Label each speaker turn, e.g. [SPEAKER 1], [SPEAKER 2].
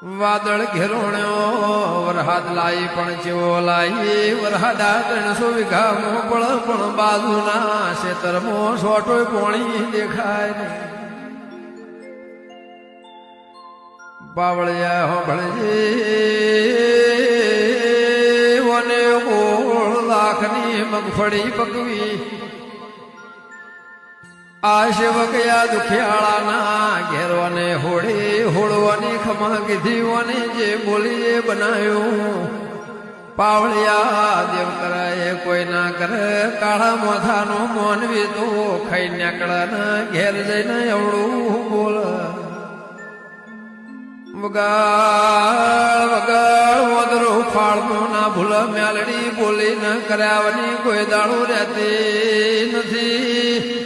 [SPEAKER 1] વાદળ ઘેરોણ્યો વરહાદ લાઈ પણ ચેવો લાઈ વરહાદા 300 વીઘા મોકળ પણ બાજુના ખેતરમાં સોટોય પોણી દેખાય નહીં. બાવળિયા હોભળજે વને 16 લાખની મગફળી પકવી આ સેવકયા દુખિયાળાના ઘેરવાને હોળે હોળવાની ખમા કીધી જે બોલી એ બનાવ્યું. પાવળિયા દેવ કરાય કોઈ ના કરે કાળા મોથાનો મોનવી તો ખાઈ નાકડાના ઘેર જઈને એવડું બોલ. વગાડ વગાડ વદરો ફાળનો ના ભૂલ મેલડી બોલી ન કર્યાવની કોઈ દાડો રહેતી નથી.